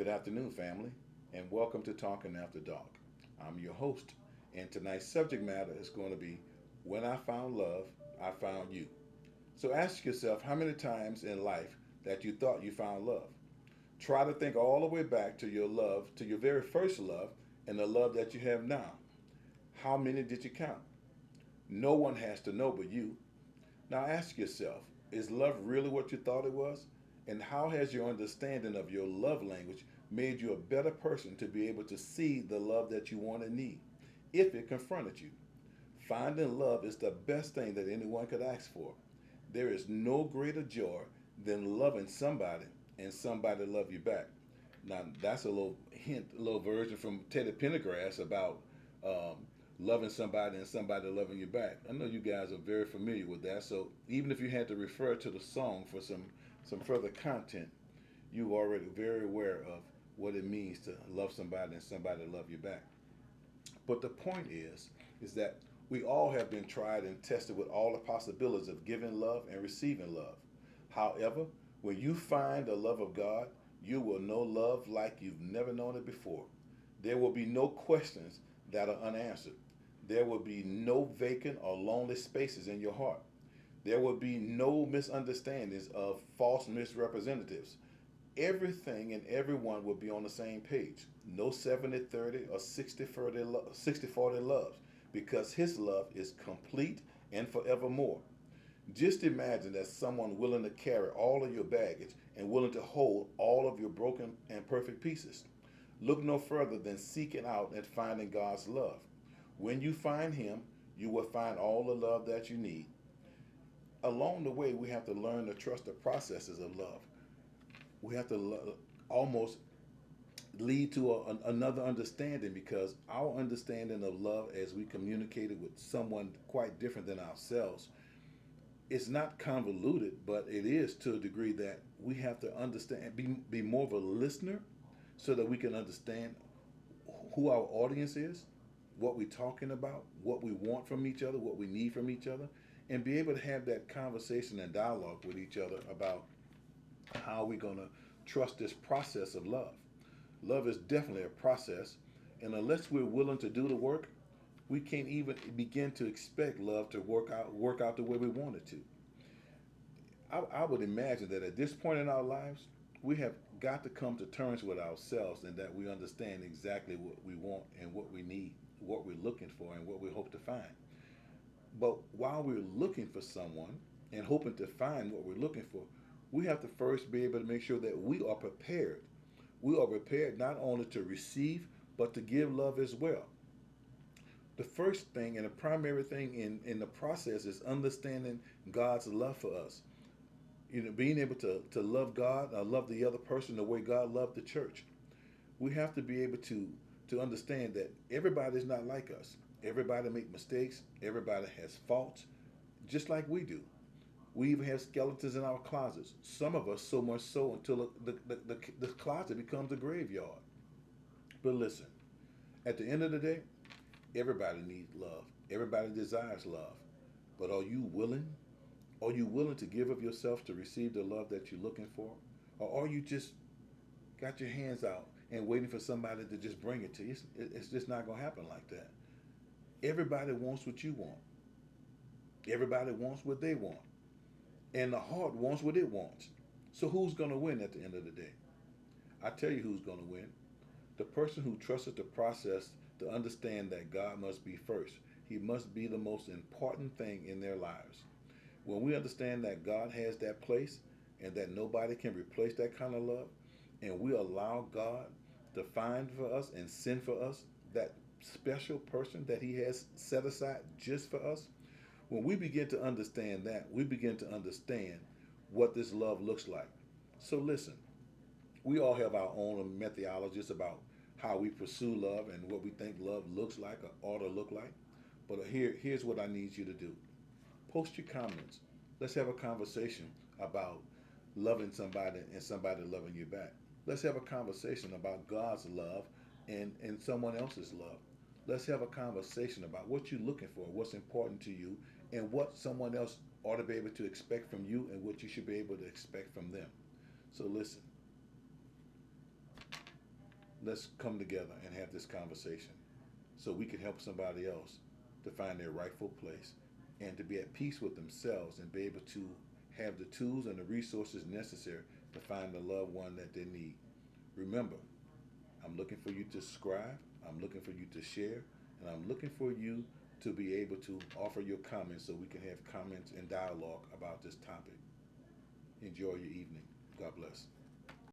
Good afternoon, family, and welcome to Talking After Dark. I'm your host, and tonight's subject matter is going to be When I Found Love, I Found You. So ask yourself how many times in life that you thought you found love. Try to think all the way back to your love, to your very first love, and the love that you have now. How many did you count? No one has to know but you. Now ask yourself, is love really what you thought it was? And how has your understanding of your love language made you a better person to be able to see the love that you want and need if it confronted you? Finding love is the best thing that anyone could ask for. There is no greater joy than loving somebody and somebody love you back. Now that's a little hint, a little version from Teddy Pendergrass about um, loving somebody and somebody loving you back. I know you guys are very familiar with that. So even if you had to refer to the song for some further content, you're already very aware of what it means to love somebody and somebody love you back. But the point is that we all have been tried and tested with all the possibilities of giving love and receiving love. However, when you find the love of God, you will know love like you've never known it before. There will be no questions that are unanswered. There will be no vacant or lonely spaces in your heart. There will be no misunderstandings of false misrepresentatives. Everything and everyone will be on the same page. No 70-30 or 60-40 loves because his love is complete and forevermore. Just imagine that someone willing to carry all of your baggage and willing to hold all of your broken and perfect pieces. Look no further than seeking out and finding God's love. When you find Him, you will find all the love that you need. Along the way, we have to learn to trust the processes of love. We have to almost lead to another understanding because our understanding of love as we communicated with someone quite different than ourselves, it's not convoluted, but it is to a degree that we have to understand, be more of a listener so that we can understand who our audience is, what we're talking about, what we want from each other, what we need from each other, and be able to have that conversation and dialogue with each other about how we're going to trust this process of love. Love is definitely a process, and unless we're willing to do the work, we can't even begin to expect love to work out the way we want it to. I would imagine that at this point in our lives, we have got to come to terms with ourselves and that we understand exactly what we want and what we need, what we're looking for, and what we hope to find. But while we're looking for someone and hoping to find what we're looking for, we have to first be able to make sure that we are prepared. We are prepared not only to receive, but to give love as well. The first thing and the primary thing in the process is understanding God's love for us. Being able to love God, love the other person the way God loved the church. We have to be able to understand that everybody's not like us. Everybody make mistakes. Everybody has faults, just like we do. We even have skeletons in our closets. Some of us so much so until the closet becomes a graveyard. But listen, at the end of the day, everybody needs love. Everybody desires love. But are you willing? Are you willing to give of yourself to receive the love that you're looking for? Or are you just got your hands out and waiting for somebody to just bring it to you? It's just not going to happen like that. Everybody wants what you want. Everybody wants what they want. And the heart wants what it wants. So who's going to win at the end of the day? I tell you who's going to win. The person who trusted the process to understand that God must be first. He must be the most important thing in their lives. When we understand that God has that place and that nobody can replace that kind of love, and we allow God to find for us and send for us that special person that He has set aside just for us, when we begin to understand that, we begin to understand what this love looks like. So listen, we all have our own methodologies about how we pursue love and what we think love looks like or ought to look like. But here's what I need you to do. Post your comments. Let's have a conversation about loving somebody and somebody loving you back. Let's have a conversation about God's love and someone else's love. Let's have a conversation about what you're looking for, what's important to you, and what someone else ought to be able to expect from you and what you should be able to expect from them. So listen, let's come together and have this conversation so we can help somebody else to find their rightful place and to be at peace with themselves and be able to have the tools and the resources necessary to find the loved one that they need. Remember, I'm looking for you to subscribe, I'm looking for you to share, and I'm looking for you to be able to offer your comments so we can have comments and dialogue about this topic. Enjoy your evening. God bless.